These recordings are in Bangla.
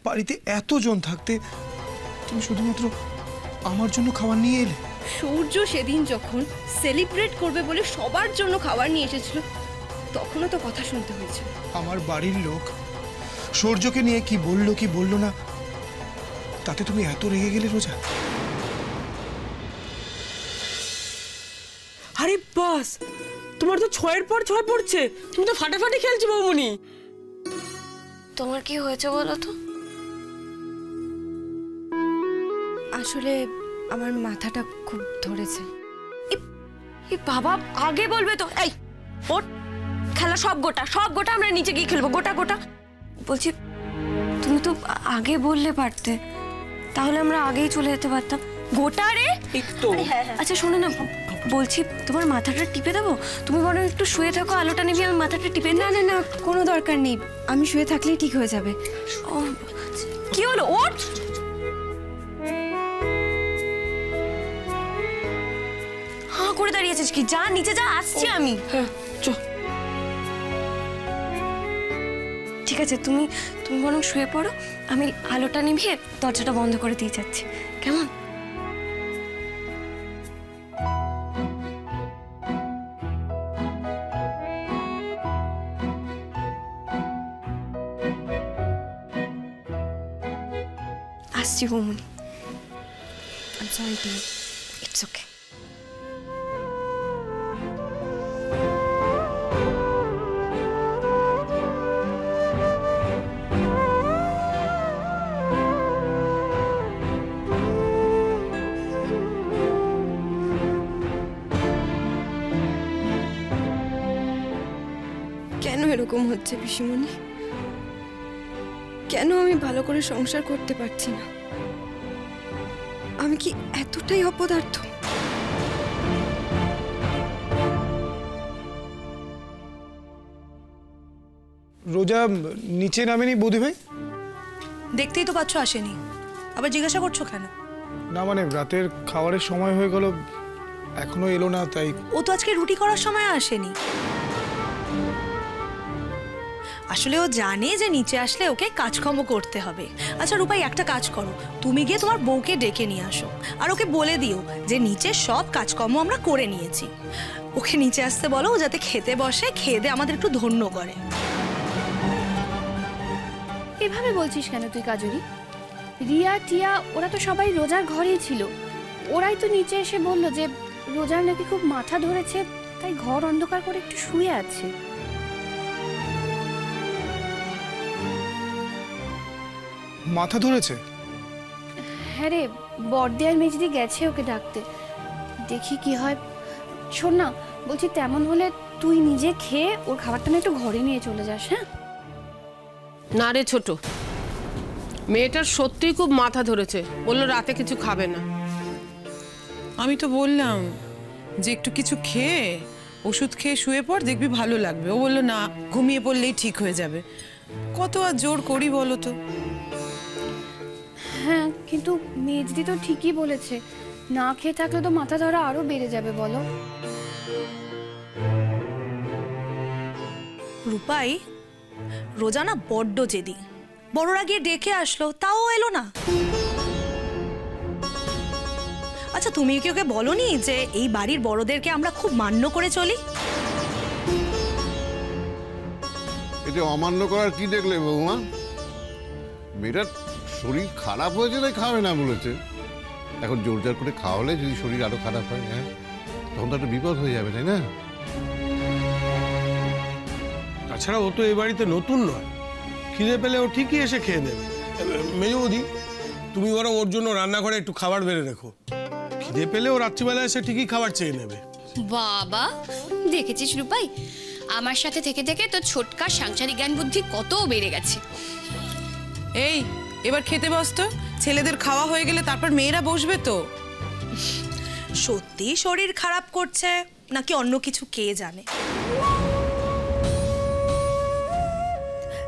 বাড়িতে এতজন থাকতে তুমি শুধুমাত্র আমার জন্য খাবার নিয়ে এলে? সূর্য সেদিন যখন সেলিব্রেট করবে বলে সবার জন্য খাবার নিয়ে এসেছিল, তখনও তো কথা শুনতে হয়েছিল। আমার বাড়ির লোক সূর্যকে নিয়ে কি বললো কি বললো না, তাতে তুমি এত রেগে গেলে রোজা? আরে বাস, তোমার তো 6-এর পর 6 পড়ছে, তুমি তো ফাটাফাটি খেলছো বৌমনি। তোমার কি হয়েছে বলো তো? আসলে আমার মাথাটা খুব ধরেছে। বাবা আগে বলবে তো। এই ওট, খেলা সব গোটা আমরা নিচে গিয়ে খেলবো, গোটা বলছি। তুমি তো আগে বললে পারতে, তাহলে আমরা আগেই চলে যেতে পারতাম। গোটা রে একটু। আচ্ছা শোনো না, বলছি তোমার মাথাটা টিপে দেবো? তুমি বরং একটু শুয়ে থাকো, আলোটা নিবি, আমি মাথাটা টিপে। না না না, কোনো দরকার নেই, আমি শুয়ে থাকলেই ঠিক হয়ে যাবে। ও কি হলো? ওঠ। হাঁ করে দাঁড়িয়েছিস কি? যা নিচে যা, আসছি আমি। হ্যাঁ চল। ঠিক আছে, তুমি বরং শুয়ে পড়ো, আমি আলোটা নিভিয়ে দরজাটা বন্ধ করে দিয়ে যাচ্ছি, কেমন? আসছি বৌমনি। I'm sorry dear. It's okay. কেন এরকম হচ্ছে পিসিমণি? কেন আমি ভালো করে সংসার করতে পারছি না? আমি কি এতটাই অপদার্থ? রোজা নিচে নামেনি বৌদি ভাই? দেখতেই তো পাচ্ছ আসেনি, আবার জিজ্ঞাসা করছো কেন? না মানে রাতের খাবারের সময় হয়ে গেল, এখনো এলো না, তাই। ও তো আজকে রুটি করার সময় আসেনি। আসলে ও জানে যে নিচে আসলে ওকে কাজকর্ম করতে হবে। আচ্ছা রূপাই, একটা কাজ করো, তুমি গিয়ে তোমার বউকে ডেকে নিয়ে আসো, আর ওকে বলে দিও যে নিচে সব কাজকর্ম আমরা করে নিয়েছি। ওকে নিচে আসতে বলো, ও যাতে খেতে বসে, খেয়ে দে আমাদের একটু ধন্য করে। এভাবে বলছিস কেন তুই কাজরি? রিয়া টিয়া ওরা তো সবাই রোজার ঘরেই ছিল, ওরাই তো নিচে এসে বললো যে রোজার নাকি খুব মাথা ধরেছে, তাই ঘর অন্ধকার করে একটু শুয়ে আছে। মাথা ধরেছে? হ্যাঁ রে, বড়দি আর মেজদি গেছে ওকে ডাকতে, দেখি কি হয়। শোন না, বলছি তেমন হলে তুই নিজে খেয়ে ওর খাবারটা না একটু ঘরে নিয়ে চলে যাস। হ্যাঁ না রে ছোট, মেয়েটার সত্যিই খুব মাথা ধরেছে, বললো রাতে কিছু খাবে না। আমি তো বললাম যে একটু কিছু খেয়ে ওষুধ খেয়ে শুয়ে পড়, দেখবি ভালো লাগবে। ও বললো না, ঘুমিয়ে পড়লেই ঠিক হয়ে যাবে। কত আর জোর করি বলো তো? হ্যাঁ, কিন্তু মেজদি তো ঠিকই বলেছে, না খেয়ে থাকলে তো মাথা ধরা আরো বেড়ে যাবে। বলো রূপাই, রোজা না বড্ড জেদি, বড়রা গিয়ে ডেকে আসলো, তাও এলো না। আচ্ছা তুমি কি ওকে বলনি যে এই বাড়ির বড়দেরকে আমরা খুব মান্য করে চলি? এতে অমান্য করার কি দেখলে বৌমা? মেয়েটার শরীর খারাপ হয়েছে তাই খাবে না বলেছে। এখন জোর জার করে খাওয়ালে যদি শরীর আরো খারাপ হয়, হ্যাঁ তখন তো একটা বিপদ হয়ে যাবে, তাই না? তাছাড়া ও তো এই বাড়িতে নতুন নয়, খিদে পেলে ও ঠিকই এসে খেয়ে নেবে। মেজো বৌদি, তুমি বরং ওর জন্য রান্নাঘরে একটু খাবার বেড়ে রেখো, খিদে পেলে ও রাত্রিবেলা এসে ঠিকই খাবার চেয়ে নেবে। বাবা দেখেছিস রূপাই, আমার সাথে থেকে থেকে তোর ছোটকার সাংসারিক জ্ঞান বুদ্ধি কত বেড়ে গেছে। এই এবার খেতে বস তো, ছেলেদের খাওয়া হয়ে গেলে তারপর মেয়েরা বসবে তো। সত্যি শরীর খারাপ করছে নাকি অন্য কিছু কে জানে।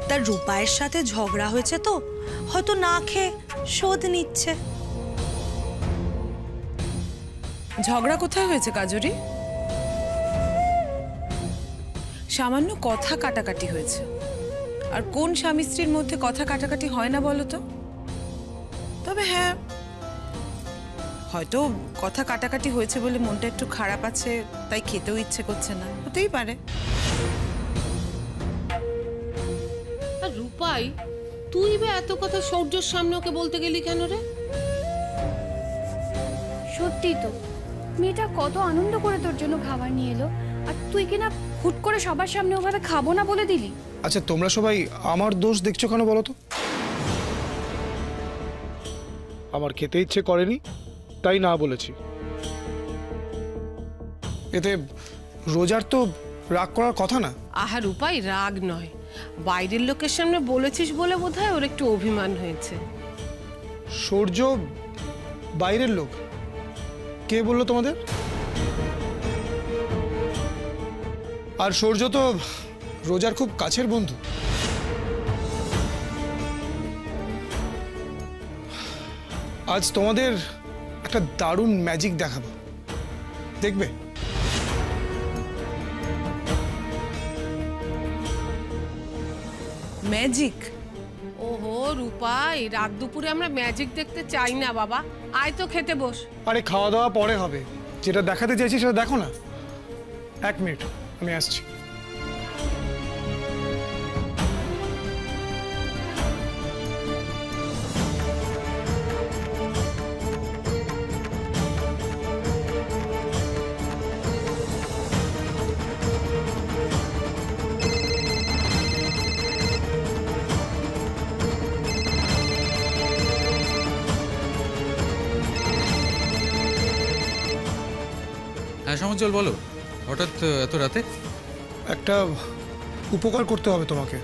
তার রূপায়ের সাথে ঝগড়া হয়েছে তো হয়তো না খেয়ে শোধ নিচ্ছে। ঝগড়া কোথায় হয়েছে কাজরি? সামান্য কথা কাটাকাটি হয়েছে। আর কোন স্বামী স্ত্রীর মধ্যে কথা কাটাকাটি হয় না বলো তো? তবে হ্যাঁ, হয়তো কথা কাটাকাটি হয়েছে বলে মনটা একটু খারাপ আছে, তাই খেতেও ইচ্ছে করছে না, হতেই পারে। আর রূপাই, তুই বা এত কথা সৌর্যর সামনে ওকে বলতে গেলি কেন রে? সত্যি তো, মেয়েটা কত আনন্দ করে তোর জন্য খাবার নিয়ে এলো, আর তুই কিনা হুট করে সবার সামনে ওভাবে খাবো না বলে দিলি। আচ্ছা তোমরা সবাই আমার দোষ দেখছো কেন বলো তো? আমার খেতে ইচ্ছে করেনি তাই না বলেছি। এতে রোজার তো রাগ করার কথা না। আহা রূপাই, রাগ নয়, বাইরের লোকের সামনে বলেছিস বলে বোধহয় ওর একটু অভিমান হয়েছে। সূর্য বাইরের লোক? কে বললো তোমাদের? আর সূর্য তো রোজার খুব কাছের বন্ধু। আজ তোমাদের একটা দারুণ ম্যাজিক দেখাবো, দেখবে? ম্যাজিক? ওহো রূপাই, রাত দুপুরে আমরা ম্যাজিক দেখতে চাই না বাবা, আয় তো খেতে বস। আরে খাওয়া দাওয়া পরে হবে, যেটা দেখাতে চাইছি সেটা দেখো না। 1 মিনিট, আমি আসছি। হ্যাঁ সমুজ্জ্বল, বলো হঠাৎ এত রাতে? একটা উপকার করতে হবে তোমাকে।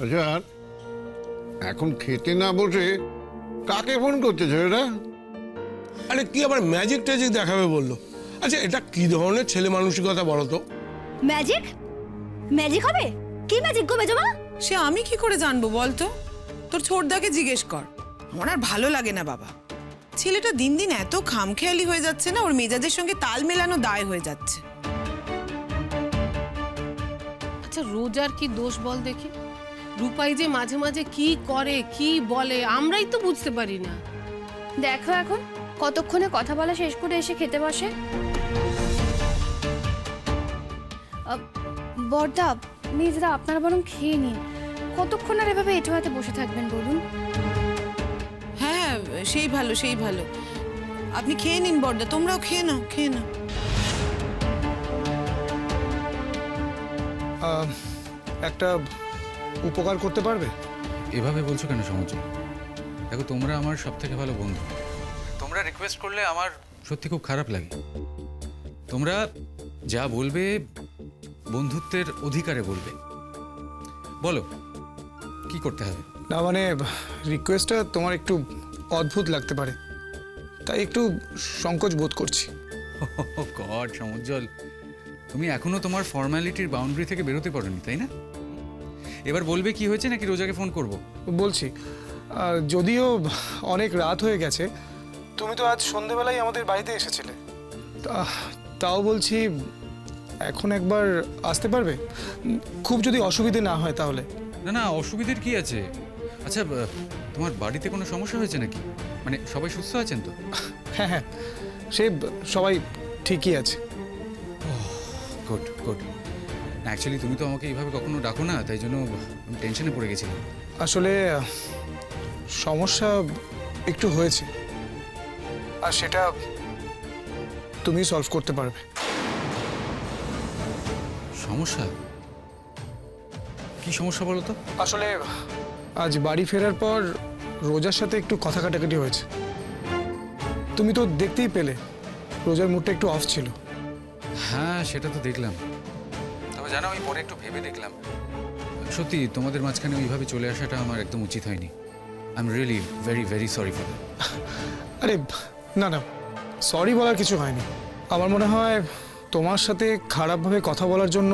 আচ্ছা, এখন খেতে না বসে কাকে ফোন করতেছ এটা? আরে কি আবার ম্যাজিক ট্যাজিক দেখাবে বললো? আচ্ছা এটা কি ধরনের ছেলে মানসিকতা বলো তো? ম্যাজিক? ম্যাজিক হবে? কি ম্যাজিক গো মেজমা? সে আমি কি করে জানবো বলতো? তোর ছোটদাকে জিজ্ঞেস কর। আমার আর ভালো লাগে না বাবা, ছেলেটা দিন দিন এত খামখেয়ালি হয়ে যাচ্ছে না, ওর মেজাজের সঙ্গে তাল মেলানো দায় হয়ে যাচ্ছে। আচ্ছা রোজার কি দোষ বল দেখি? রূপাই যে মাঝে মাঝে কি করে কি বলে আমরাই তো বুঝতে পারি না। দেখো এখন কতক্ষণে কথা বলা শেষ করে এসে খেতে বসে। বড়দা, মেজদা, আপনারা বরং খেয়ে নিন। কতক্ষণ আর এভাবে এঁটো হাতে বসে থাকবেন বলুন? হ্যাঁ সেই ভালো, সেই ভালো। আপনি খেয়ে নিন বড়দা, তোমরাও খেয়ে নাও, খেয়ে নাও। একটা উপকার করতে পারবে? এভাবে বলছো কেন সমুজ্জ্বল? দেখো তোমরা আমার সব থেকে ভালো বন্ধু, তোমরা রিকোয়েস্ট করলে আমার সত্যি খুব খারাপ লাগে। তোমরা যা বলবে বন্ধুত্বের অধিকারে বলবে। বলো কি করতে হবে? না মানে রিকোয়েস্টটা তোমার একটু অদ্ভুত লাগতে পারে, তাই একটু সংকোচ বোধ করছি। গড সমুজ্জ্বল, তুমি এখনো তোমার ফর্মালিটির বাউন্ডারি থেকে বেরোতে পারোনি তাই না? এবার বলবে কি হয়েছে নাকি রোজাকে ফোন করব? বলছি, যদিও অনেক রাত হয়ে গেছে, তুমি তো আজ সন্ধেবেলায় আমাদের বাড়িতে এসেছিলে, তাও বলছি এখন একবার আসতে পারবে? খুব যদি অসুবিধে না হয় তাহলে। না না, অসুবিধার কি আছে? আচ্ছা তোমার বাড়িতে কোনো সমস্যা হয়েছে নাকি? মানে সবাই সুস্থ আছেন তো? হ্যাঁ হ্যাঁ, সে সবাই ঠিকই আছে। Good good. অ্যাকচুয়ালি তুমি তো আমাকে এইভাবে কখনো ডাকো না, তাই জন্য আমি টেনশনে পড়ে গেছিলাম। আসলে সমস্যা একটু হয়েছে, আর সেটা তুমি সলভ করতে পারবে। সমস্যা? কি সমস্যা বলো তো? আসলে আজ বাড়ি ফেরার পর রোজার সাথে একটু কথা কাটাকাটি হয়েছে। তুমি তো দেখতেই পেলে রোজার মুডটা একটু অফ ছিল। হ্যাঁ সেটা তো দেখলাম, তবে জানো আমি পরে একটু ভেবে দেখলাম, সত্যি তোমাদের মাঝখানে ওইভাবে চলে আসাটা আমার একদম উচিত হয়নি। I am really very very sorry for that. আরে না না, সরি বলার কিছু হয়নি। আমার মনে হয় তোমার সাথে খারাপভাবে কথা বলার জন্য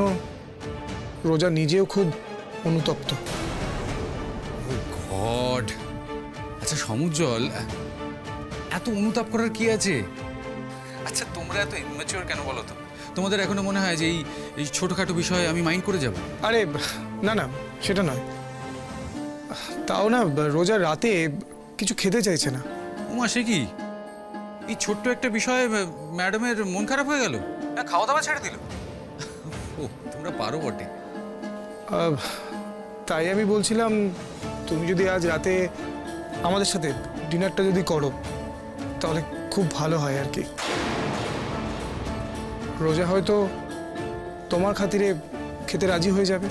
রোজা নিজেও খুব অনুতপ্ত। আচ্ছা তোমরা এত ইম্যাচিওর কেন বলো তো? তোমাদের এখনো মনে হয় যে এই ছোটখাটো বিষয়ে আমি মাইন্ড করে যাব? আরে না না, সেটা নয়। তাও না, রোজার রাতে কিছু খেতে চাইছে না। উমা, সে কি? এই ছোট্ট একটা বিষয়ে ম্যাডামের মন খারাপ হয়ে গেল? খাওয়া দাওয়া ছেড়ে দিল? ও, তোমরা পারো বটে। তাই আমি বলছিলাম, তুমি যদি আজ রাতে আমাদের সাথে ডিনারটা যদি করো তাহলে খুব ভালো হয় আর কি। রোজা হয়তো তোমার খাতিরে খেতে রাজি হয়ে যাবে।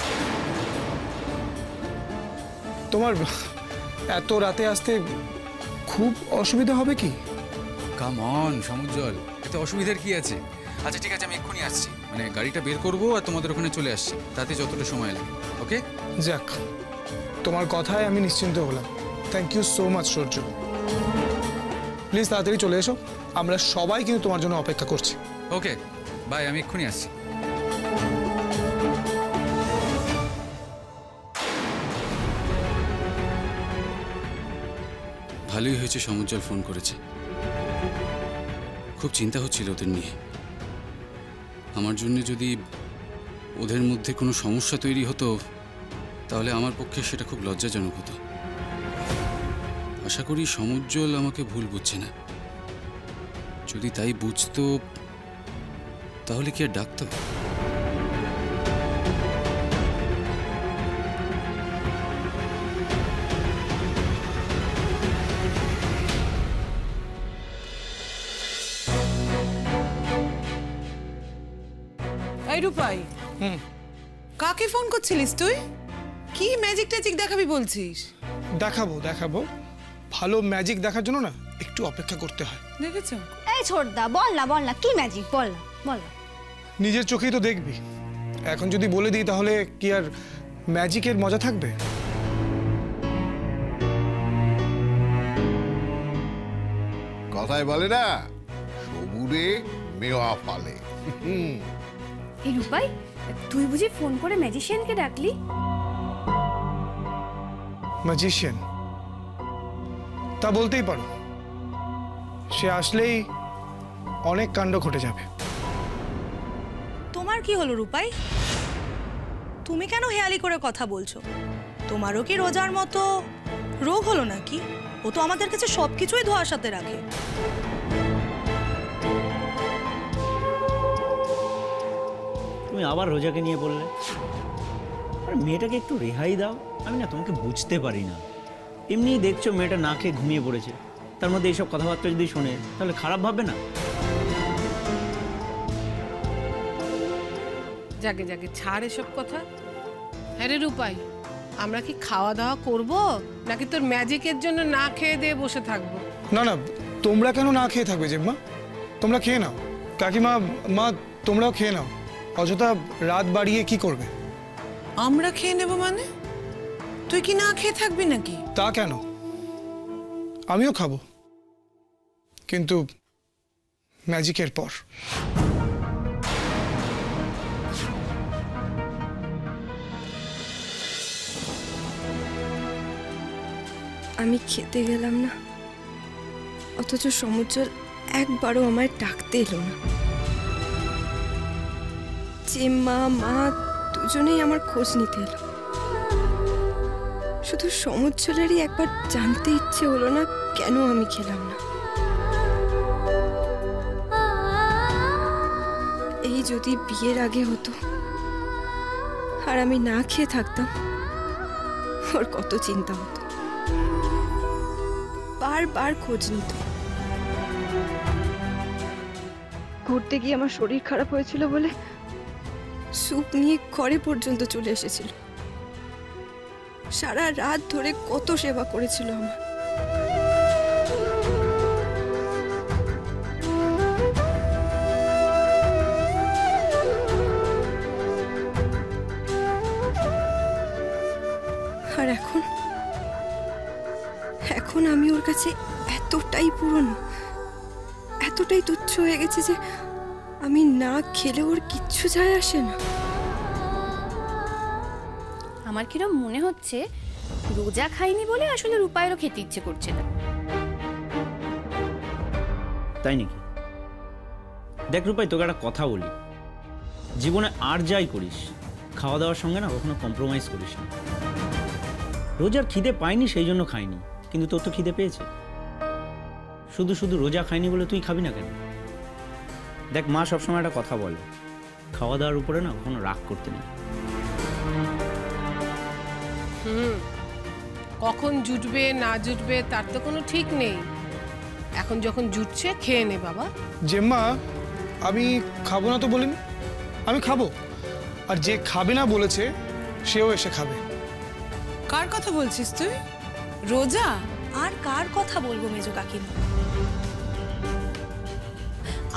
তোমার এত রাতে আসতে খুব অসুবিধা হবে কি? কাম অন সমুজ্জ্বল, এতে অসুবিধার কি আছে? আচ্ছা ঠিক আছে, আমি এক্ষুনি আসছি, মানে গাড়িটা বের করবো আর তোমাদের ওখানে চলে আসছি, তাতে যতটা সময় লাগে। ওকে? যাক, তোমার কথায় আমি নিশ্চিন্ত হলাম। Thank you so much Surya. Please তাড়াতাড়ি চলে এসো, আমরা সবাই কিন্তু তোমার জন্য অপেক্ষা করছি। ওকে বাই, আমি এক্ষুনি আসছি। ভালোই হয়েছে সমুজ্জ্বল ফোন করেছে। খুব চিন্তা হচ্ছিল ওদের নিয়ে। আমার জন্য যদি ওদের মধ্যে কোনো সমস্যা তৈরি হতো তাহলে আমার পক্ষে সেটা খুব লজ্জাজনক হতো। আশা করি সমুজ্জ্বল আমাকে ভুল বুঝছে না। যদি তাই বুঝতো তাহলে কি আর ডাকতো? এই রূপাই, কাকে ফোন করছিলিস তুই? কি ম্যাজিক ট্যাজিক দেখাবি বলছিস? দেখাবো দেখাবো, ভালো ম্যাজিক দেখার জন্য না একটু অপেক্ষা করতে হয়। দেখেছো? এই ছোটদা, বল না কি ম্যাজিক, বল না। নিজের চোখেই তো দেখবি। এখন যদি বলে দিই তাহলে কি আর ম্যাজিকের মজা থাকবে? কথায় বলে না, সবুরে মেওয়া ফলে। এই রূপাই, তুই বুঝি ফোন করে ম্যাজিশিয়ানকে ডাকলি? ম্যাজিশিয়ান তা বলতেই পারো। সে আসলেই অনেক কাণ্ড ঘটে যাবে। তোমার কি হলো রূপাই? তুমি কেন হেয়ালি করে কথা বলছো? তোমারও কি রোজার মতো রোগ হলো নাকি? ও তো আমাদের কাছে সবকিছুই ধোয়ার সাথে রাখে। তুমি আবার রোজাকে নিয়ে বললে। আরে মেয়েটাকে একটু রেহাই দাও। আমি না তোমাকে বুঝতে পারি না। এমনিই দেখছো মেয়েটা না খেয়ে ঘুমিয়ে পড়েছে, তার মধ্যে এইসব কথাবার্তা যদি শোনে তাহলে খারাপ ভাববে না? জাগে জাগে ছাড় এসব কথা। হ্যাঁ রে রূপাই, আমরা কি খাওয়া দাওয়া করব নাকি তোর ম্যাজিকের জন্য না খেয়ে দিয়ে বসে থাকবো? না না, তোমরা কেন না খেয়ে থাকবে জেম্মা? তোমরা খেয়ে নাও। কাকিমা, মা, তোমরাও খেয়ে নাও। অযথা রাত বাড়িয়ে কি করবে? আমরা খেয়ে নেব মানে? তুই কি না খেয়ে থাকবি নাকি? তা কেন, আমিও খাবো, কিন্তু ম্যাজিকের পর। আমি খেতে গেলাম না, অথচ সমুজ্জ্বল একবারও আমায় ডাকতে এলো না। জেম্মা, মা দুজনেই আমার খোঁজ নিতে এলো। শুধু সমুজ্জ্বলেরই একবার জানতে ইচ্ছে হলো না কেন আমি খেলাম না। এই যদি বিয়ের আগে হতো আর আমি না খেয়ে থাকতাম, ওর কত চিন্তা হতো, বারবার খোঁজ নিত। ঘুরতে গিয়ে আমার শরীর খারাপ হয়েছিল বলে স্যুপ নিয়ে ঘরে পর্যন্ত চলে এসেছিল। সারা রাত ধরে কত সেবা করেছিল আমার। আর এখন আমি ওর কাছে এতটাই পুরনো, এতটাই তুচ্ছ হয়ে গেছে যে আমি না খেলে ওর কিচ্ছু যায় আসে না। আমার কিরম মনে হচ্ছে রোজা খাইনি বলে আসলে রূপায়েরও খেতে ইচ্ছে করছে না। তাই নাকি? দেখ রূপাই, তোকে একটা কথা বলি, জীবনে আর যাই করিস খাওয়া দাওয়ার সঙ্গে না কখনো কম্প্রোমাইজ করিস না। রোজার খিদে পায়নি সেই জন্য খাইনি, কিন্তু তোর তো খিদে পেয়েছে। শুধু শুধু রোজা খাইনি বলে তুই খাবি না কেন? দেখ, মা সবসময় একটা কথা বলে, খাওয়া দাওয়ার উপরে না কখনো রাগ করতে নেই। কখন জুটবে না জুটবে তার তো কোনো ঠিক নেই। এখন যখন জুটছে খেয়ে নে বাবা। জেম্মা, আমি খাবো না তো বলিনি, আমি খাবো। আর যে খাবে না বলেছে সেও এসে খাবে। কার কথা বলছিস তুই? রোজা? আর কার কথা বলবো মেজো কাকিমা?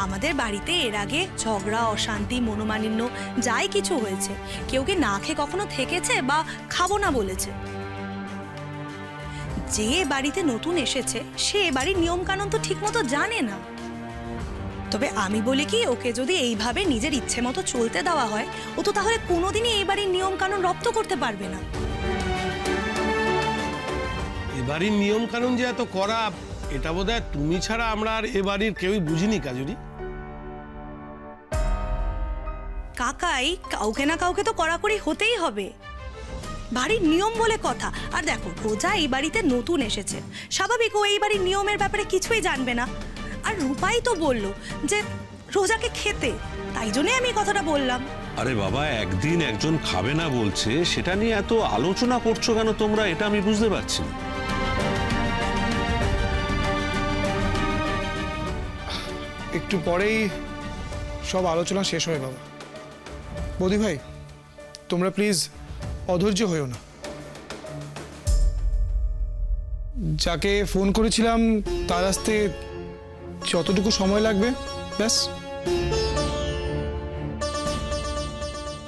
আমাদের বাড়িতে এর আগে ঝগড়া, অশান্তি, মনোমালিন্য যাই কিছু হয়েছে, কেউ কি না খেয়ে কখনো থেকেছে বা খাবো না বলেছে? যে বাড়িতে নতুন এসেছে সে বাড়ির নিয়ম কানুন তো ঠিক মতো জানে না। তবে আমি বলি কি, ওকে যদি এইভাবে নিজের ইচ্ছে মতো চলতে দেওয়া হয়, ও তো তাহলে কোনোদিনই এই বাড়ির নিয়ম কানুন রপ্ত করতে পারবে না। এ বাড়ির নিয়ম কানুন যে এত করা, এটা বোধহয় তুমি ছাড়া আমরা আর এ বাড়ির কেউই বুঝিনি কাজুরি। কাকাই, কাউকে না কাউকে তো কড়াকড়ি হতেই হবে, বাড়ির নিয়ম বলে কথা। আর দেখো, রোজা এই বাড়িতে নতুন এসেছে, স্বাভাবিক ও এই বাড়ির নিয়মের ব্যাপারে কিছুই জানবে না। আর রূপাই তো বললো যে রোজাকে খেতে, তাই জন্যই আমি কথাটা বললাম। আরে বাবা, একদিন একজন খাবে না বলছে, সেটা নিয়ে এত আলোচনা করছো কেন তোমরা? এটা আমি বুঝতে পারছি না। একটু পরেই সব আলোচনা শেষ হবে বাবা। বৌদি ভাই, তোমরা প্লিজ অধৈর্য হইও না। যাকে ফোন করেছিলাম তার আসতে যতটুকু সময় লাগবে ব্যাস।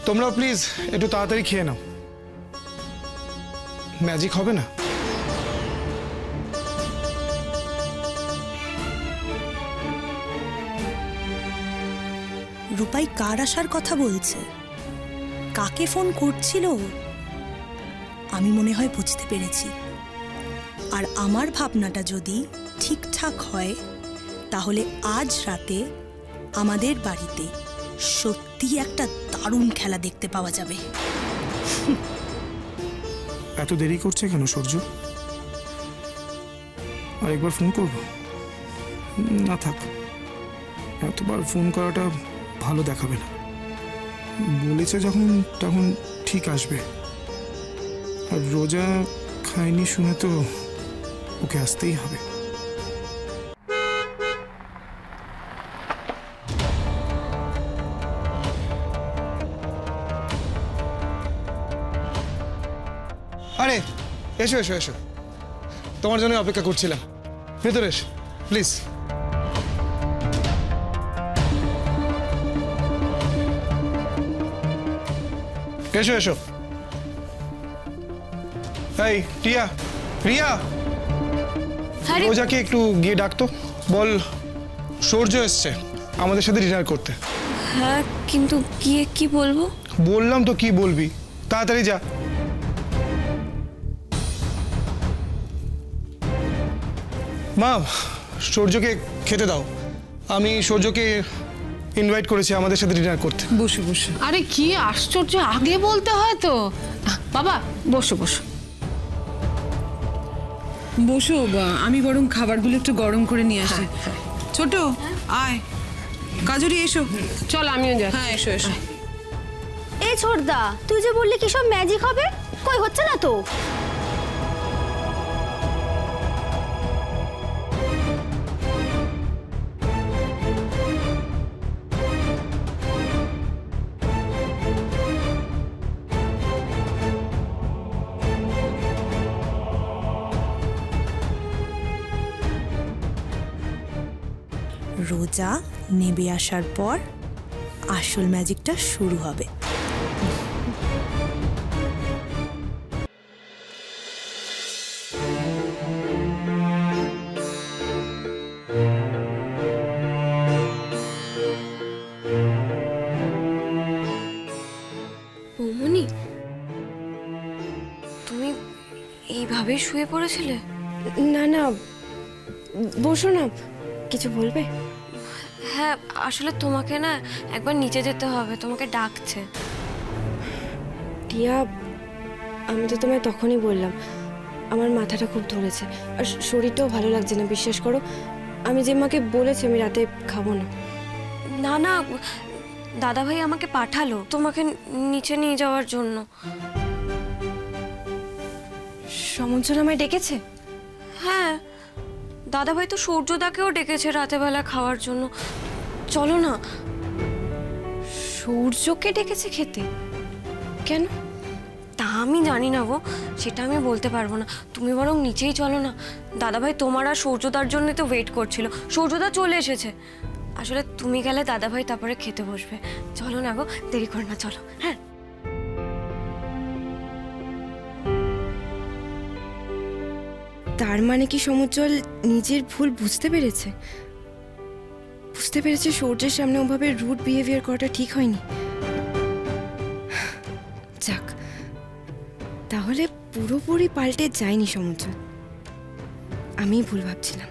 তোমরা প্লিজ একটু তাড়াতাড়ি খেয়ে নাও, ম্যাজিক হবে না। রূপাই কার আসার কথা বলছে, কাকে ফোন করছিল, আমি মনে হয় বুঝতে পেরেছি। আর আমার ভাবনাটা যদি ঠিকঠাক হয়, তাহলে আজ রাতে আমাদের বাড়িতে সত্যি একটা দারুণ খেলা দেখতে পাওয়া যাবে। এত দেরি করছে কেন সূর্য? আরেকবার ফোন করব? না থাক, এতবার ফোন করাটা ভালো দেখাবে না। বলেছে যখন তখন ঠিক আসবে। আর রোজা খায়নি শুনে তো ওকে আসতেই হবে। আরে এসো এসো এসো, তোমার জন্য অপেক্ষা করছিলাম। ভেতরে এসো প্লিজ। এসো এসো। এই টিয়া, রিয়া, রোজাকে একটু গিয়ে ডাকতো, বল সূর্য এসছে আমাদের সাথে ডিনার করতে। হ্যাঁ, কিন্তু গিয়ে কি বলবো? বললাম তো কি বলবি, তাড়াতাড়ি যা। মা, সূর্যকে খেতে দাও। আমি সূর্যকে ইনভাইট করেছি আমাদের সাথে ডিনার করতে। বসে বসে। আরে কি আশ্চর্য, আগে বলতে হয় তো। বাবা বসো বসো বসো, আমি বরং খাবারগুলো একটু গরম করে নিয়ে আসি। ছোট আয়, কাজুরি এসো। চল আমিও যাই। হ্যাঁ এসো এসো। এই ছোটদা, তুই যে বললি কি সব ম্যাজিক হবে, কই হচ্ছে না তো? রোজা নেবে আসার পর আসল ম্যাজিকটা শুরু হবে। বৌমনি, তুমি এইভাবে শুয়ে পড়েছিলে? না না, বসো না, কিছু বলবে? হ্যাঁ আসলে তোমাকে না একবার নিচে যেতে হবে, তোমাকে ডাকছে। টিয়া, আমি তো তোমায় তখনই বললাম আমার মাথাটা খুব ধরেছে আর শরীরটাও ভালো লাগছে না, বিশ্বাস করো। আমি যে মাকে বলেছি আমি রাতে খাবো না। না না, দাদাভাই আমাকে পাঠালো তোমাকে নিচে নিয়ে যাওয়ার জন্য। সমঞ্জন আমায় ডেকেছে? হ্যাঁ, দাদাভাই তো সূর্যদাকেও ডেকেছে রাতেবেলা খাওয়ার জন্য। চলো না। সূর্যকে ডেকেছে খেতে? কেন? তা আমি জানি না গো, সেটা আমি বলতে পারবো না। তুমি বরং নিচেই চলো না। দাদাভাই তোমার আর সূর্যদার জন্য তো ওয়েট করছিল, সূর্যদা চলে এসেছে। আসলে তুমি গেলে দাদাভাই তারপরে খেতে বসবে। চলো না গো, দেরি করো না, চলো। হ্যাঁ তার মানে কি সমুজ্জ্বল নিজের ভুল বুঝতে পেরেছে? বুঝতে পেরেছে সূর্যের সামনে ওভাবে রুড বিহেভিয়ার করাটা ঠিক হয়নি। যাক, তাহলে পুরোপুরি পাল্টে যায়নি সমুজ্জ্বল, আমি ভুল ভাবছিলাম।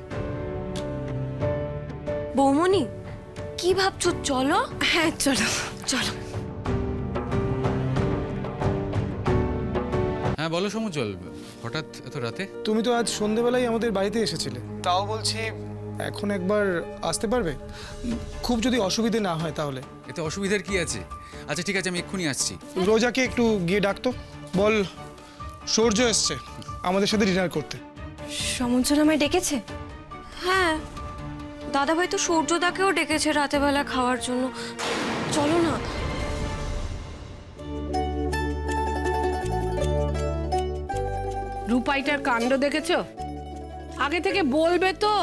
বৌমনি, কি ভাবছো? চলো। হ্যাঁ চলো চলো। হ্যাঁ বলো সমুজ্জ্বল, হঠাৎ এত রাতে? তুমি তো আজ সন্ধেবেলায় আমাদের বাড়িতে এসেছিলে, তাও বলছি এখন একবার আসতে পারবে? খুব যদি অসুবিধে না হয় তাহলে। এতে অসুবিধার কি আছে? আচ্ছা ঠিক আছে, আমি এক্ষুনি আসছি। রোজাকে একটু গিয়ে ডাকতো, বল সূর্য এসছে আমাদের সাথে ডিনার করতে। সমঞ্জন আমায় ডেকেছে? হ্যাঁ, দাদাভাই তো সূর্যদাকেও ডেকেছে রাতেবেলা খাওয়ার জন্য। চলো না। রূপাইটার কাণ্ড দেখেছো? আগে থেকে বলবে তো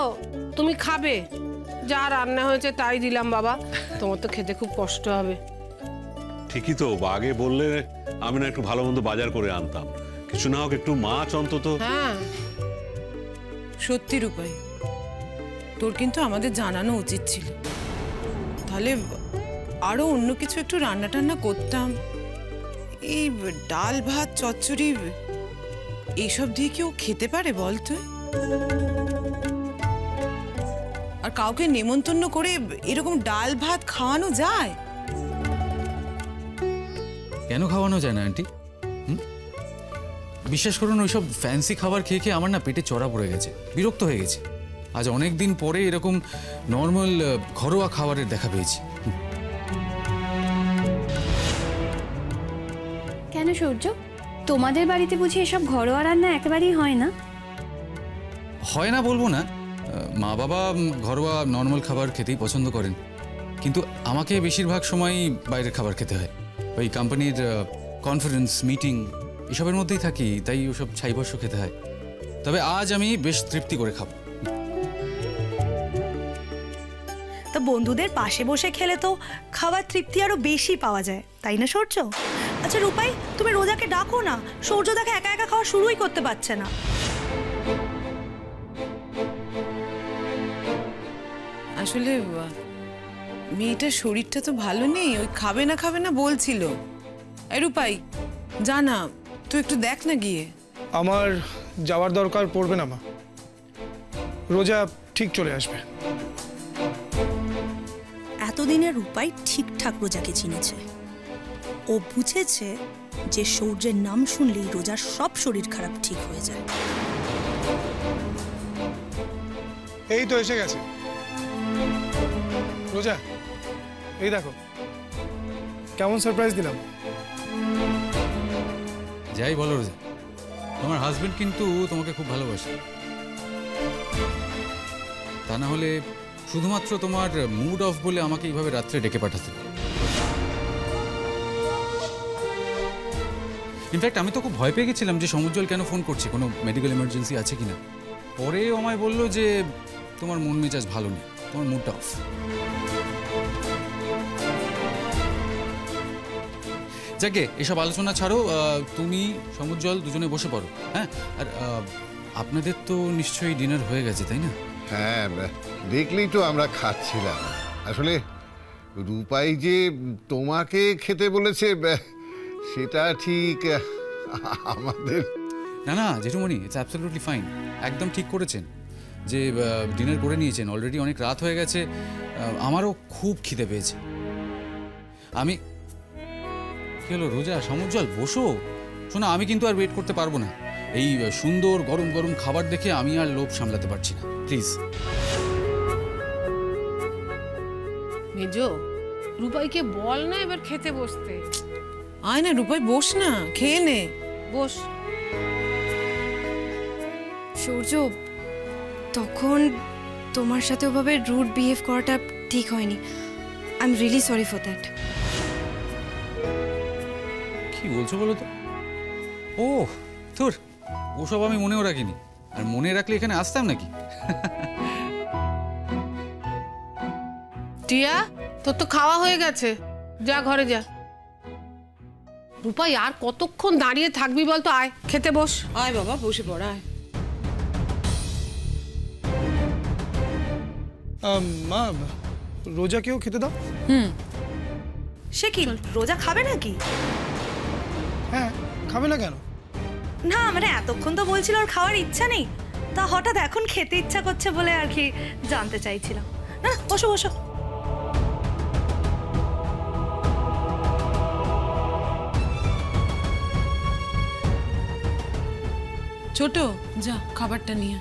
তুমি খাবে। যা রান্না হয়েছে তাই দিলাম বাবা, তোমার তো খেতে খুব কষ্ট হবে। ঠিকই তো, আগে বললে আমি না একটু ভালো মন্দ বাজার করে আনতাম, কিছু না হোক একটু মাছ অন্তত। হ্যাঁ সত্যি রূপাই, তোর কিন্তু আমাদের জানানো উচিত ছিল, তাহলে আরো অন্য কিছু একটু রান্না টান্না করতাম। এই ডাল ভাত চচ্চড়ি এইসব দিয়ে কেউ খেতে পারে বল তুই? আর কাউকে নেমন্তন্ন করে এরকম ডাল ভাত খাওয়ানো যায়? কেন খাওয়ানো যায় না আন্টি? বিশ্বাস করুন, ওইসব ফ্যান্সি খাবার খেয়ে খেয়ে আমার না পেটে চড়া পড়ে গেছে, বিরক্ত হয়ে গেছে। আজ অনেক দিন পরে এরকম নর্মাল ঘরোয়া খাবারের দেখা পেয়েছি। কেন সূর্য, তোমাদের বাড়িতে বুঝি এসব ঘরোয়া রান্না একেবারেই হয় না? হয় না বলবো না, মা বাবা ঘরোয়া নর্মাল খাবার খেতেই পছন্দ করেন, কিন্তু আমাকে বেশিরভাগ সময়ই বাইরের খাবার খেতে হয়। ওই কোম্পানির কনফারেন্স মিটিং এসবের মধ্যেই থাকি, তাই ওসব ছাইবস্য খেতে হয়। তবে আজ আমি বেশ তৃপ্তি করে খাবো। তো বন্ধুদের পাশে বসে খেলে তো খাবার তৃপ্তি আরো বেশি পাওয়া যায়, তাই না সূর্য? আচ্ছা রূপাই, তুমি রোজাকে ডাকো না, সূর্য দেখে একা একা খাওয়া শুরুই করতে পারছে না। আসলে মেয়েটার শরীরটা তো ভালো নেই, ওই খাবে না বলছিল। এই রূপাই, জানা তুই একটু দেখ না গিয়ে। আমার যাওয়ার দরকার পড়বে না মা, রোজা ঠিক চলে আসবে। এতদিনে রূপাই ঠিকঠাক রোজাকে চিনেছে। ও বুঝেছে যে সূর্যের নাম শুনলেই রোজার সব শরীর খারাপ ঠিক হয়ে যায়। এই তো এসে গেছে রোজা, এই দেখো কেমন সারপ্রাইজ দিলাম। যাই বলো রোজা, তোমার হাজবেন্ড কিন্তু তোমাকে খুব ভালোবাসে। তা না হলে শুধুমাত্র তোমার মুড অফ বলে আমাকে এইভাবে রাত্রে ডেকে পাঠাতে। ইনফ্যাক্ট আমি তো খুব ভয় পেয়ে গেছিলাম যে সমুজ্জ্বল কেন ফোন করছে, কোনো মেডিকেল ইমার্জেন্সি আছে কিনা। পরে আমায় বললো যে তোমার মন মেজাজ ভালো নেই, তোমার মুডটা অফ। যাকে এসব আলোচনা ছাড়ো, তুমি সমুজ্জ্বল দুজনে বসে পড়ো। হ্যাঁ, আর আপনাদের তো নিশ্চয়ই ডিনার হয়ে গেছে তাই না? হ্যাঁ, দেখলেই তো আমরা খাচ্ছিলাম। আসলে রূপাই যে তোমাকে খেতে বলেছে সেটা ঠিক আমাদের। না না জেঠুমণি, ইটস অ্যাবসলিউটলি ফাইন, একদম ঠিক করেছেন। যে ডিনার করে নিয়েছেন, অলরেডি অনেক রাত হয়ে গেছে। আমারও খুব খিদে পেয়েছে। আমি কি হলো রোজা, সমুজ্জ্বল বসো। শোনো, আমি কিন্তু আর ওয়েট করতে পারবো না। এই সুন্দর গরম গরম খাবার দেখে আমি আর লোভ সামলাতে পারছি না, প্লিজ। মেজো, রূপাইকে বল না এবার খেতে বসতে। আয় না রূপাই, বস না, খেয়ে নে। বস। সূর্য, তখন তোমার সাথে ওভাবে রুড বিহেভ করাটা ঠিক হয়নি। I am really sorry for that. কি বলছো বলো তো? ও তোর ওসব আমি মনেও রাখিনি। আর মনে রাখলে এখানে আসতাম নাকি? টিয়া, তোর তো খাওয়া হয়ে গেছে, যা ঘরে যা। রূপাই, আর কতক্ষণ দাঁড়িয়ে থাকবি বলতো? আয় খেতে বস। আয় বাবা, বসে পড়, আয়। মা, রোজাকেও খেতে দাও। সে কি রোজা খাবে নাকি? হ্যাঁ, খাবে না কেন? না মানে এতক্ষণ তো বলছিল ওর খাওয়ার ইচ্ছা নেই, তা হঠাৎ এখন খেতে ইচ্ছা করছে বলে আর কি জানতে চাইছিলাম। না বসো বসো। ছোট, যা খাবারটা নিয়ে।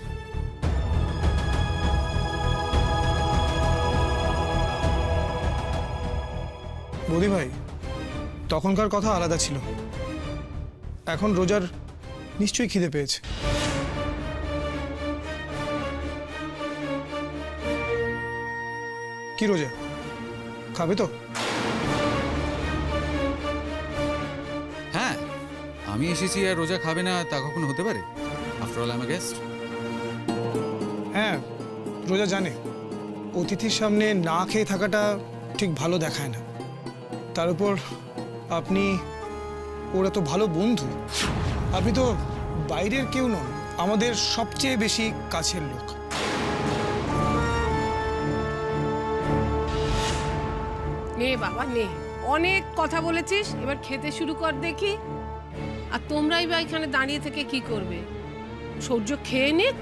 বৌদি ভাই, তখনকার কথা আলাদা ছিল। এখন রোজার নিশ্চয়ই খিদে পেয়েছে। কি রোজা, খাবে তো? হ্যাঁ, আমি এসেছি আর রোজা খাবে না তা কখনো হতে পারে? After all I am a guest. হ্যাঁ, রোজা জানে অতিথির সামনে না খেয়ে থাকাটা ঠিক ভালো দেখায় না। তার উপর আপনি ওরা তো ভালো বন্ধু। আপনি তো বাইরের কেউ নন, আমাদের সবচেয়ে বেশি কাছের লোক। নে বাবা নে, অনেক কথা বলেছিস, এবার খেতে শুরু কর দেখি। আর তোমরাই বা এখানে দাঁড়িয়ে থেকে কি করবে? সূর্য খেয়ে নিক,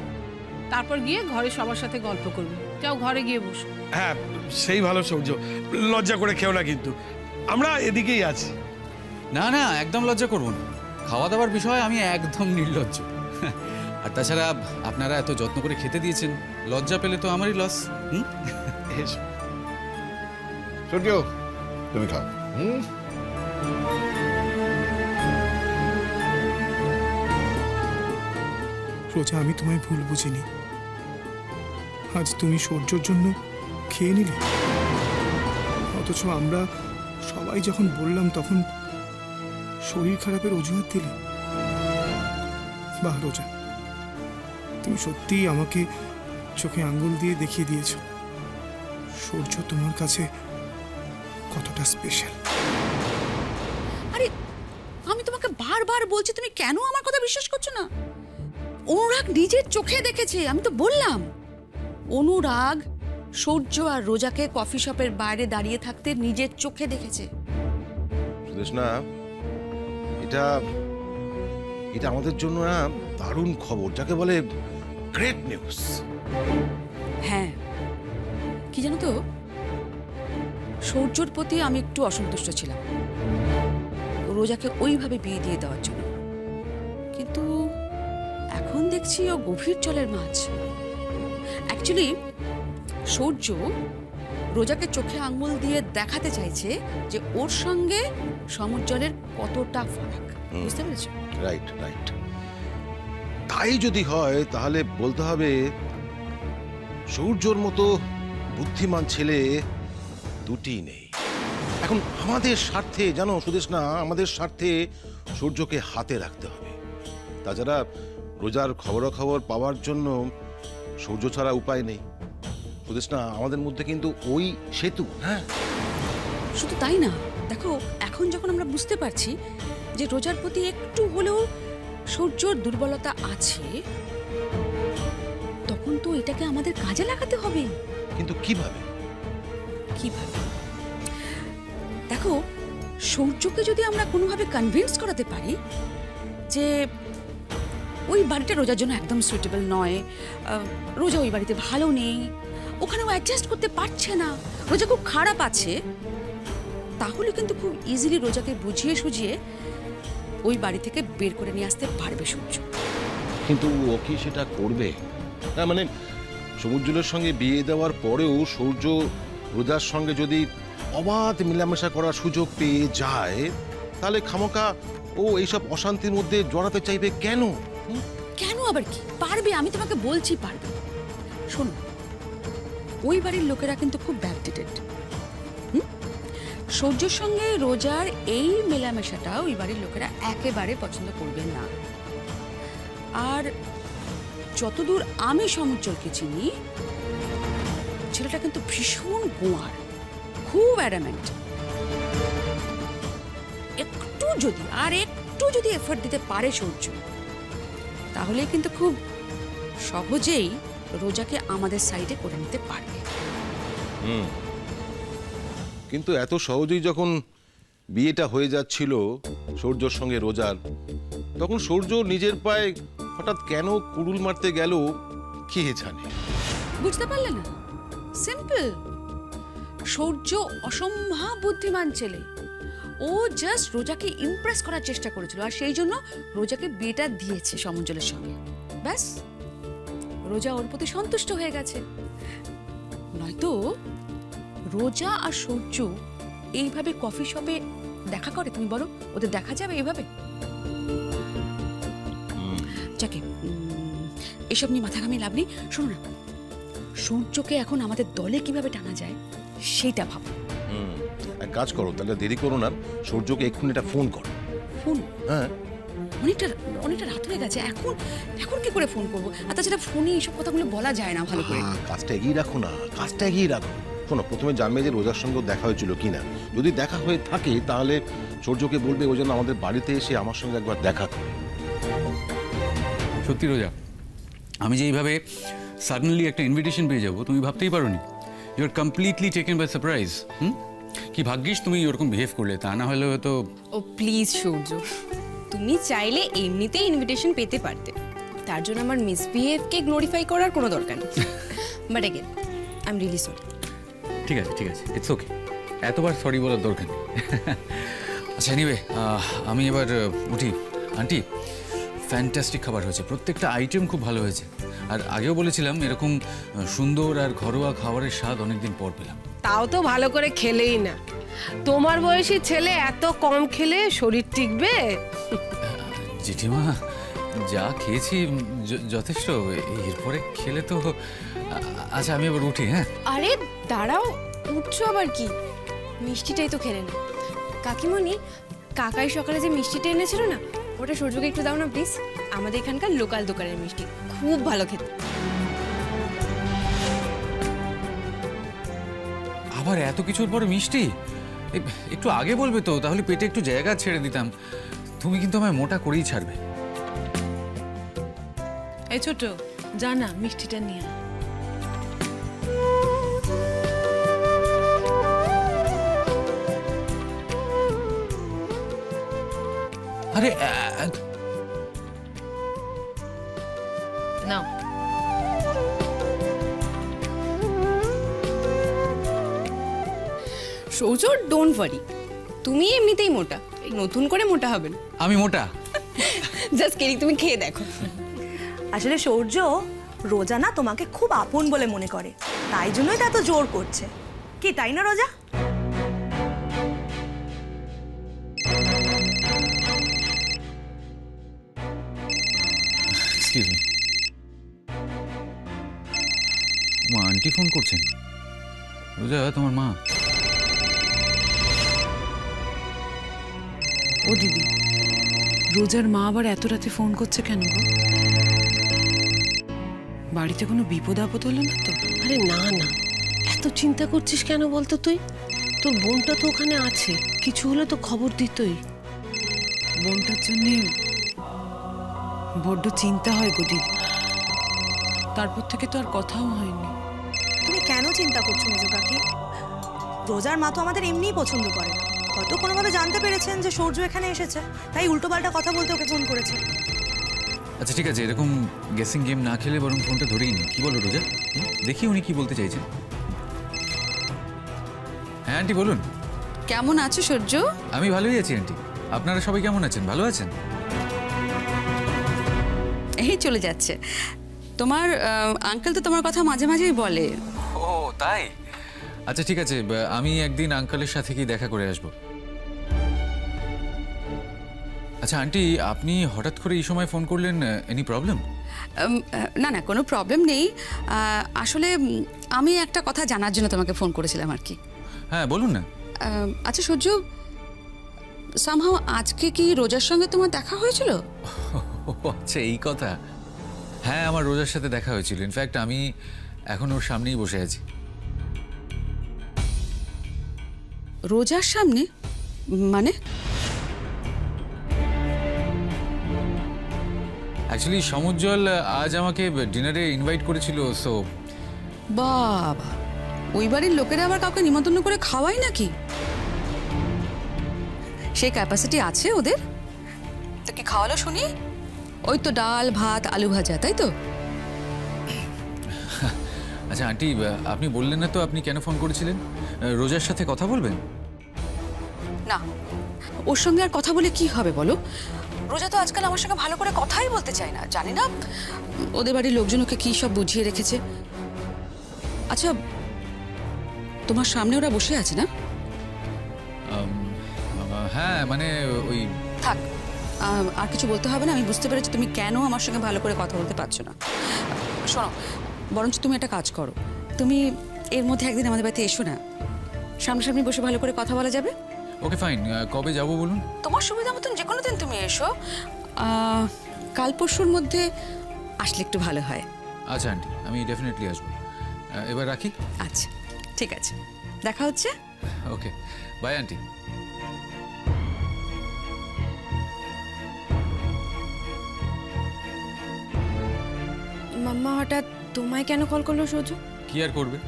তারপর গিয়ে ঘরে সবার সাথে গল্প করবে। যাও ঘরে গিয়ে বসো। হ্যাঁ, সেই ভালো সূর্য, লজ্জা করে খেও না কিন্তু, আমরা এদিকেই আছি। না না, একদম লজ্জা করবো না। খাওয়া দাওয়ার বিষয়ে আমি একদম নির্লজ্জ। আর তাছাড়া আপনারা এত যত্ন করে খেতে দিয়েছেন, লজ্জা পেলে তো আমারই লস। সূর্য, তুমি খাও। রোজা, আমি তোমায় ভুল বুঝিনি। আজ তুমি সূর্যর জন্য খেয়ে নিলে, অথচ আমরা সবাই যখন বললাম তখন শরীর খারাপের অজুহাত দিলে। বাহ রোজা, তুমি সত্যিই আমাকে চোখে আঙ্গুল দিয়ে দেখিয়ে দিয়েছ সূর্য তোমার কাছে কতটা স্পেশাল। আরে আমি তোমাকে বারবার বলছি, তুমি কেন আমার কথা বিশ্বাস করছো না? অনুরাগ নিজের চোখে দেখেছে, আমি তো বললাম। অনুরাগ সূর্য আর রোজাকে কফি শপের বাইরে দাঁড়িয়ে থাকতে নিজের চোখে দেখেছে। না, এটা এটা আমাদের জন্য না দারুণ খবর, যাকে বলে গ্রেট নিউজ। হ্যাঁ, কি জানো তো, সূর্যর প্রতি আমি একটু অসন্তুষ্ট ছিলাম রোজাকে ওইভাবে বিয়ে দিয়ে দেওয়ার জন্য, কিন্তু এখন দেখছি ও গভীর জলের মাছ। অ্যাকচুয়ালি সূর্য রোজাকে চোখে আঙুল দিয়ে দেখাতে চাইছে যে ওর সঙ্গে সমুদ্রের কতটা ফারাক, বুঝতে পেরেছো? Right right. তাই যদি হয় তাহলে বলতে হবে সূর্যর মতো বুদ্ধিমান ছেলে দুটি নেই। এখন আমাদের স্বার্থে, জানো সুদেশ না, আমাদের স্বার্থে সূর্যকে হাতে রাখতে হবে। তাছাড়া রোজার খবরাখবর পাওয়ার জন্য সূর্য ছাড়া উপায় নেই। সুদেশ না, আমাদের মধ্যে কিন্তু ওই সেতু। হ্যাঁ, শুধু তাই না, দেখো এখন যখন আমরা বুঝতে পারছি যে রোজার প্রতি একটু হলেও সূর্যর দুর্বলতা আছে, তখন তো এটাকে আমাদের কাজে লাগাতে হবে। কিন্তু কিভাবে? কিভাবে? দেখো, সূর্যকে যদি আমরা কোনোভাবে কনভিন্স করাতে পারি যে ওই বাড়িটা রোজার জন্য একদম সুইটেবল নয়। রোজা ওই বাড়িতে ভালো নেই, ওখানে ও অ্যাডজাস্ট করতে পারছে না, রোজা খুব খারাপ আছে, তাহলে কিন্তু খুব ইজিলি রোজাকে বুঝিয়ে সুঝিয়ে ওই বাড়ি থেকে বের করে নিয়ে আসতে পারবে সূর্য। কিন্তু ও কি সেটা করবে? না মানে সমুজ্জ্বলের সঙ্গে বিয়ে দেওয়ার পরেও সূর্য রোজার সঙ্গে যদি অবাধ মেলামেশা করার সুযোগ পেয়ে যায়, তাহলে খামোকা ও এইসব অশান্তির মধ্যে জড়াতে চাইবে কেন? কেন আবার কি? পারবে, আমি তোমাকে বলছি পারবে। শোনো, ওই বাড়ির লোকেরা কিন্তু খুব ব্যাকডেটেড। সূর্যের সঙ্গে রোজার এই মেলামেশাটা ওই বাড়ির লোকেরা একেবারে পছন্দ করবে না। আর যতদূর আমি সমুজ্জ্বলকে চিনি, ছেলেটা কিন্তু ভীষণ গোয়ার, খুব অ্যাডামেন্ট। একটু যদি এফোর্ট দিতে পারে সূর্য, তাহলে কিন্তু খুব সহজেই রোজাকে আমাদের সাইডে করে নিতে পারবে। কিন্তু এত সহজেই যখন বিয়েটা হয়ে যাচ্ছিল সূর্যর সঙ্গে রোজার, তখন সূর্য নিজের পায়ে হঠাৎ কেন কুড়ুল মারতে গেল কে জানে? বুঝতে পারলে না? সিম্পল, সূর্য অসম্ভব বুদ্ধিমান ছেলে। ও জাস্ট রোজাকে ইমপ্রেস করার চেষ্টা করেছিল, আর সেই জন্য রোজাকে বিয়েটা দিয়েছে সমুজ্জ্বলের সঙ্গে। ব্যাস, রোজা ওর প্রতি সন্তুষ্ট হয়ে গেছে। নয়তো রোজা আর সূর্য এইভাবে কফি শপে দেখা করে? তুমি বলো, ওদের দেখা যাবে এইভাবে? যাকে এসব নিয়ে মাথা ঘামিয়ে লাভ নেই। শোনো না, সূর্যকে এখন আমাদের দলে কিভাবে টানা যায় সেটা ভাবো। এক কাজ করো, তাহলে দেরি করো না, সূর্যকে এক্ষুনি একটা ফোন করো। ফোন? হ্যাঁ, অনেকটা রাত হয়ে গেছে, এখন কি করে ফোন করবো? আর তাছাড়া ফোনে এইসব কথাগুলো বলা যায় না ভালো করে। কাজটা এগিয়ে রাখো না, কাজটা এগিয়ে রাখো। শোনো, প্রথমে জানবে যে রোজার সঙ্গে দেখা হয়েছিল কিনা। যদি দেখা হয়ে থাকে তাহলে সূর্যকে বলবে ও যেন আমাদের বাড়িতে এসে আমার সঙ্গে একবার দেখা করে। সত্যি রোজা, আমি যে এইভাবে সাডেনলি একটা ইনভিটেশন পেয়ে যাবো তুমি ভাবতেই পারোনি। You are completely taken by surprise. কি ভাগ্যিস তুমি ওরকম বিহেভ করলে, তা না হলে হয়তো। ও প্লিজ সূর্য, তুমি চাইলে এমনিতেই ইনভিটেশন পেতে পারতে, তার জন্য আমার মিসবিহেভকে গ্লোরিফাই করার কোনো দরকার নেই। But again I am really sorry. ঠিক আছে, ইটস ওকে, এতবার সরি বলার দরকার নেই। আচ্ছা, এনিওয়ে আমি এবার উঠি। আন্টি, ফ্যান্টাস্টিক খাবার হয়েছে, প্রত্যেকটা আইটেম খুব ভালো হয়েছে। আর আগেও বলেছিলাম এরকম সুন্দর আর ঘরোয়া খাবারের স্বাদ অনেকদিন পর পেলাম। তাও তো ভালো করে খেলেই না। তোমার বয়সী ছেলে এত কম খেলে শরীর টিকবে? জেঠিমা, যা খেয়েছি যথেষ্ট, এরপরে খেলে তো। আচ্ছা, আমি এবার উঠি। হ্যাঁ, আরে দাঁড়াও, উঠছো আবার কি? মিষ্টিটাই তো খেলে না। কাকিমণি, কাকাই সকালে যে মিষ্টিটা এনেছিল না, ওটা সূর্যকে একটু দাও না প্লিজ। আমাদের এখানকার লোকাল দোকানের মিষ্টি, খুব ভালো খেতে। আবার এত কিছুর পরে মিষ্টি? একটু আগে বলবে তো, তাহলে পেটে একটু জায়গা ছেড়ে দিতাম। তুমি কিন্তু আমায় মোটা করেই ছাড়বে। এই ছোট, যা না মিষ্টিটা নিয়ে। আরে নাও। সূর্য, ডোন্ট ওয়ারি, তুমি এমনিতেই মোটা, নতুন করে মোটা হবে না। আমি মোটা? জাস্ট কেরি, তুমি খেয়ে দেখো। আসলে সূর্য, রোজা না তোমাকে খুব আপন বলে মনে করে, তাই জন্যই তো এত জোর করছে। কি তাই না রোজা? এক্সকিউজ মি, মা আন্টি ফোন করছেন। রোজা তোমার মা? ও দিদি, রোজার মা আবার এত রাতে ফোন করছে কেন গো? বাড়িতে কোনো বিপদ আপদ হলো না তো? আরে না না, এত চিন্তা করছিস কেন বলতো তুই? তোর বোনটা তো ওখানে আছে, কিছু হলে তো খবর দিতই। বোনটার জন্য বড্ড চিন্তা হয় গো দিদি, তারপর থেকে তো আর কথাও হয়নি। তুমি কেন চিন্তা করছো মেজো কাকি? রোজার মা তো আমাদের এমনিই পছন্দ করে না, হয়তো কোনোভাবে জানতে পেরেছেন যে সূর্য এখানে এসেছে, তাই উল্টোপাল্টা কথা বলতে ওকে ফোন করেছে। আচ্ছা ঠিক আছে, এরকম গেসিং গেম না খেলে বরং ফোনটা ধরেই নি। কি বলো রোজা? দেখি উনি কি বলতে চাইছেন। হ্যাঁ আন্টি বলুন। কেমন আছো সূর্য? আমি ভালোই আছি আন্টি। আপনারা সবাই কেমন আছেন? ভালো আছেন? এই চলে যাচ্ছে। তোমার আঙ্কেল তো তোমার কথা মাঝে মাঝেই বলে। ও তাই? আচ্ছা ঠিক আছে, আমি একদিন আঙ্কেলের সাথে কি দেখা করে আসবো। আচ্ছা আন্টি, আপনি হঠাৎ করে এই সময় ফোন করলেন, এনি প্রবলেম? না না, কোনো প্রবলেম নেই। আসলে আমি একটা কথা জানার জন্য তোমাকে ফোন করেছিলাম আর কি। হ্যাঁ বলুন না। আচ্ছা সূর্য, সামহাও আজকে কি রোজার সঙ্গে তোমার দেখা হয়েছিল? আচ্ছা এই কথা। হ্যাঁ আমার রোজার সাথে দেখা হয়েছিল। ইনফ্যাক্ট আমি এখন ওর সামনেই বসে আছি। রোজার সামনে মানে? অ্যাকচুয়ালি সমুজ্জ্বল আজ আমাকে ডিনারে ইনভাইট করেছিল। সো বাবা, ওই বাড়ির লোকেরা আবার কাউকে নিমন্ত্রণ করে খাওয়ায় নাকি? সেই ক্যাপাসিটি আছে ওদের? তো কি খাওয়ালো শুনি? ওই তো ডাল ভাত আলু ভাজা, তাই তো? আচ্ছা আন্টি, আপনি বললেন না তো আপনি কেন ফোন করেছিলেন? রোজার সাথে কথা বলবেন? না, ওর সঙ্গে আর কথা বলে কি হবে বলো? রোজা তো আজকাল আমার সঙ্গে ভালো করে কথাই বলতে চায় না। জানি না ওদের বাড়ির লোকজন ওকে কি সব বুঝিয়ে রেখেছে। আচ্ছা, তোমার সামনে ওরা বসে আছে না? হ্যাঁ মানে ওই থাক, আর কিছু বলতে হবে না। আমি বুঝতে পেরেছি তুমি কেন আমার সঙ্গে ভালো করে কথা বলতে পারছো না। শোনো, বরঞ্চ তুমি একটা কাজ করো, তুমি এর মধ্যে একদিন আমাদের বাড়িতে এসো না, সামনাসামনি বসে ভালো করে কথা বলা যাবে। Okay fine. কবে যাব বলুন? তোমার সুবিধা মতন যে কোনো দিন তুমি এসো। কাল পরশুর মধ্যে আসলে একটু ভালো হয়। আচ্ছা আন্টি, আমি ডেফিনেটলি আসবো। এবার রাখি। আচ্ছা ঠিক আছে, দেখা হচ্ছে। Okay bye aunty. মাম্মা হঠাৎ তোমায় কেন কল করলো সূর্য? কি আর করবে,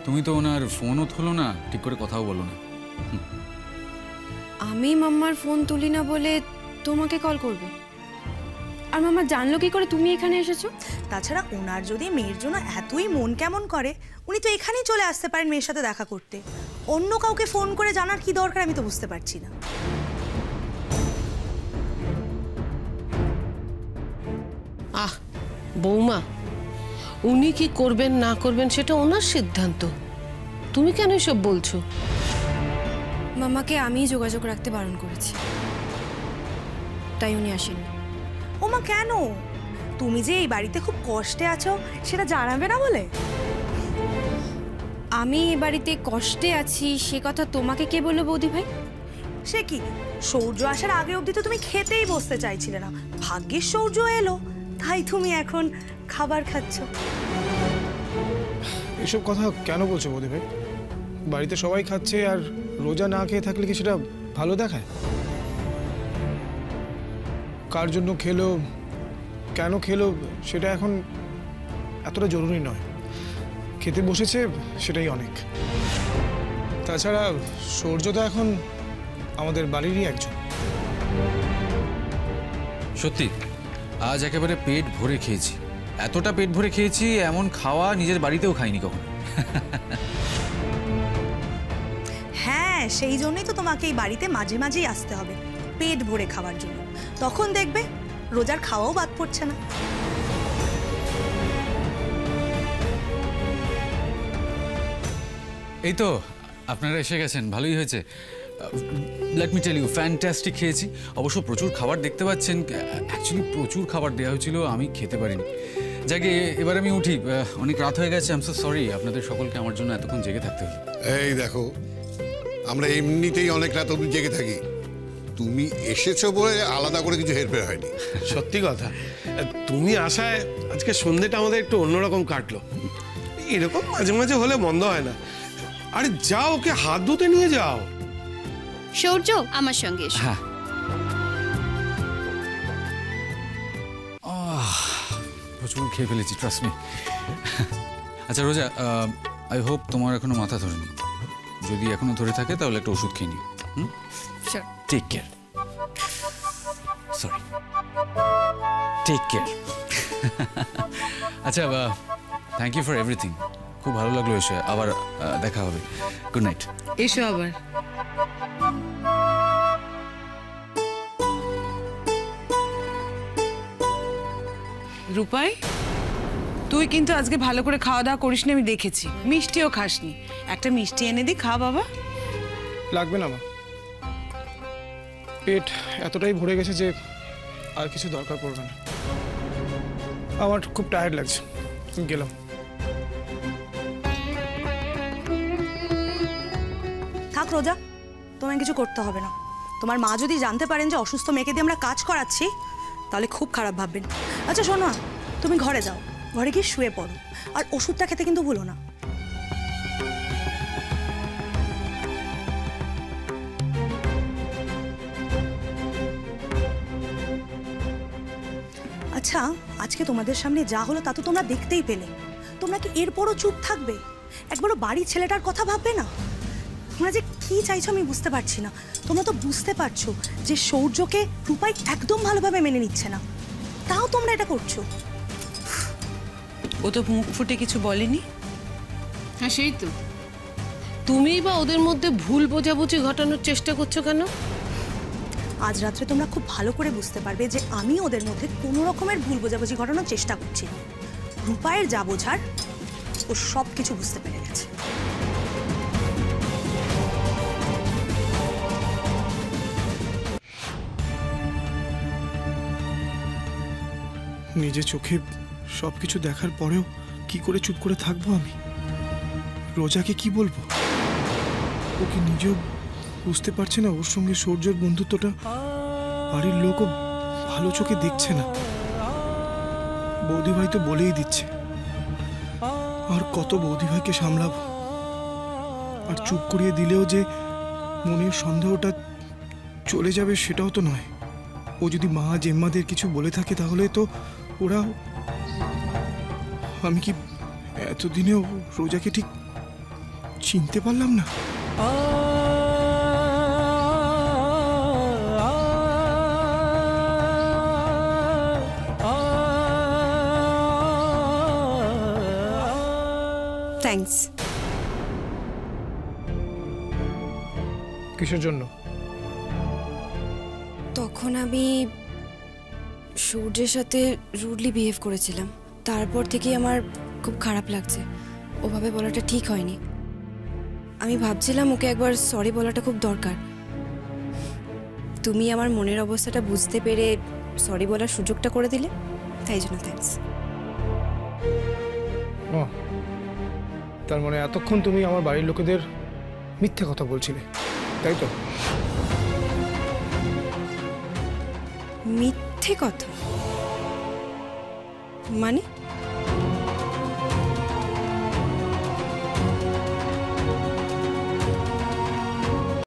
তুমি তো ওনার ফোনও তোলো না, ঠিক করে কথাও বলো না। আমি মাম্মার ফোন তুলি না বলে তোমাকে কল করবে? আর মাম্মা জানলো কি করে তুমি এখানে এসেছো? তাছাড়া ওনার যদি মেয়ের জন্য এতই মন কেমন করে, উনি তো এখানেই চলে আসতে পারেন মেয়ের সাথে দেখা করতে। অন্য কাউকে ফোন করে জানার কি দরকার আমি তো বুঝতে পারছি না। আহ বৌমা, উনি কি করবেন না করবেন সেটা ওনার সিদ্ধান্ত। তুমি কেন এসব বলছো? মাম্মাকে আমি যোগাযোগ রাখতে বারণ করেছি, তাই উনি আসেননি। ওমা কেন? তুমি যে এই বাড়িতে খুব কষ্টে আছো সেটা জানাবে না বলে? আমি এই বাড়িতে কষ্টে আছি সে কথা তোমাকে কে বললো বৌদি ভাই? সে কি, সূর্য আসার আগে অবধি তো তুমি খেতেই বসতে চাইছিলে না, ভাগ্যের সূর্য এলো তাই তুমি এখন খাবার খাচ্ছ। এসব কথা কেন বলছো বৌদি ভাই? বাড়িতে সবাই খাচ্ছে আর রোজা না খেয়ে থাকলে কি সেটা ভালো দেখায়? কার জন্য খেলো, কেন খেলো সেটা এখন এতটা জরুরি নয়। খেতে বসেছে সেটাই অনেক। তাছাড়া সূর্য তো এখন আমাদের বাড়িরই একজন। সত্যি আজ একেবারে পেট ভরে খেয়েছি, এতটা পেট ভরে খেয়েছি এমন খাওয়া নিজের বাড়িতেও খাইনি কখনো। হ্যাঁ, সেই জন্যই তো তোমাকে এই বাড়িতে মাঝে মাঝেই আসতে হবে, পেট ভরে খাওয়ার জন্য। তখন দেখবে রোজার খাওয়াও বাদ পড়ছে না। এই তো আপনারা এসে গেছেন, ভালোই হয়েছে। Let me tell you, fantastic খেয়েছি। অবশ্য প্রচুর খাবার দেখতে পাচ্ছেন, অ্যাকচুয়ালি প্রচুর খাবার দেওয়া হয়েছিল, আমি খেতে পারিনি। যাকে এবার আমি উঠি, অনেক রাত হয়ে গেছে। আই এম সো সরি আপনাদের সকলকে আমার জন্য এতক্ষণ জেগে থাকতে হলো। এই দেখো, আমরা এমনিতেই অনেক রাত অবধি জেগে থাকি, তুমি এসেছো বলে আলাদা করে কিছু হেরফের হয়নি। সত্যি কথা, তুমি আসায় আজকে সন্ধ্যেটা আমাদের একটু অন্যরকম কাটলো। এরকম মাঝে মাঝে হলে বন্ধ হয় না। আরে যাও, ওকে হাত ধুতে নিয়ে যাও। সূর্য আমার সঙ্গে এসো। হ্যাঁ, প্রচুর খেয়ে ফেলেছি, ট্রাস্ট মি। আচ্ছা রোজা, আই হোপ তোমার এখনো মাথা ধরেনি। যদি এখনো ধরে থাকে তাহলে একটা ওষুধ খেয়ে নিও। Take care. Sorry. Take care. আচ্ছা, থ্যাংক ইউ ফর এভরিথিং। খুব ভালো লাগলো এসে, আবার দেখা হবে। Good night. এসো আবার। রূপাই, তুই কিন্তু আজকে ভালো করে খাওয়া দাওয়া করিসনি, আমি দেখেছি। মিষ্টিও খাসনি। একটা মিষ্টি এনে দি, খা বাবা। লাগবে না মা, পেট এতটাই ভরে গেছে যে আর কিছু দরকার পড়বে না। আমার খুব টায়ার্ড লাগছে, গেলাম। থাক রোজা, তোমায় কিছু করতে হবে না। তোমার মা যদি জানতে পারেন যে অসুস্থ মেয়েকে দিয়ে আমরা কাজ করাচ্ছি, তাহলে খুব খারাপ ভাববেন। আচ্ছা শোনো না, তুমি ঘরে যাও, ঘরে গিয়ে শুয়ে পড়ো, আর ওষুধটা খেতে কিন্তু ভুলো না। আচ্ছা, আজকে তোমাদের সামনে যা হলো তা তো তোমরা দেখতেই পেলে। তোমরা কি এরপরও চুপ থাকবে? একবারও বাড়ির ছেলেটার কথা ভাববে না? তোমরা যে কি চাইছো আমি বুঝতে পারছি না। তোমরা তো বুঝতে পারছো যে সৌর্যকে রূপাই একদম ভালোভাবে মেনে নিচ্ছে না, তাও তোমরা এটা করছো। ও তো মুখ ফুটে কিছু বলেনি। হ্যাঁ সেই তো, তুমিই বা ওদের মধ্যে ভুল বোঝাবুঝি ঘটানোর চেষ্টা করছো কেন? আজ রাত্রে তোমরা খুব ভালো করে বুঝতে পারবে যে আমি ওদের মধ্যে কোনো রকমের ভুল বোঝাবুঝি ঘটানোর চেষ্টা করছি না। রূপায়ের যা বোঝার ও সব কিছু বুঝতে পেরে গেছে। নিজে চোখে সবকিছু দেখার পরেও কি করে চুপ করে থাকবো আমি? রোজাকে কি বলবো? ওকে নিজেও বুঝতে পারছে না ওর সঙ্গে সৌর্যের বন্ধুত্বটা বাড়ির লোকও ভালো চোখে দেখছে না। বৌদিভাই তো বলেই দিচ্ছে, আর কত বৌদিভাইকে সামলাবো? আর চুপ করিয়ে দিলেও যে মনের সন্দেহটা চলে যাবে সেটাও তো নয়। ও যদি মা জেম্মাদের কিছু বলে থাকে তাহলে তো ওরা, আমি কি এতদিনেও রোজাকে ঠিক চিনতে পারলাম না? থ্যাঙ্কস। কিসের জন্য? তখন আমি সূর্যের সাথে রুডলি বিহেভ করেছিলাম, তারপর থেকেই আমার খুব খারাপ লাগছে। ওভাবে বলাটা ঠিক হয়নি। আমি ভাবছিলাম ওকে একবার সরি বলাটা খুব দরকার। তুমি আমার মনের অবস্থাটা বুঝতে পেরে সরি বলার সুযোগটা করে দিলে, তাই জন্য থ্যাঙ্কস। ও, তার মানে এতক্ষণ তুমি আমার বাড়ির লোকেদের মিথ্যে কথা বলছিলে, তাই তো? মিথ্যে কথা মানে?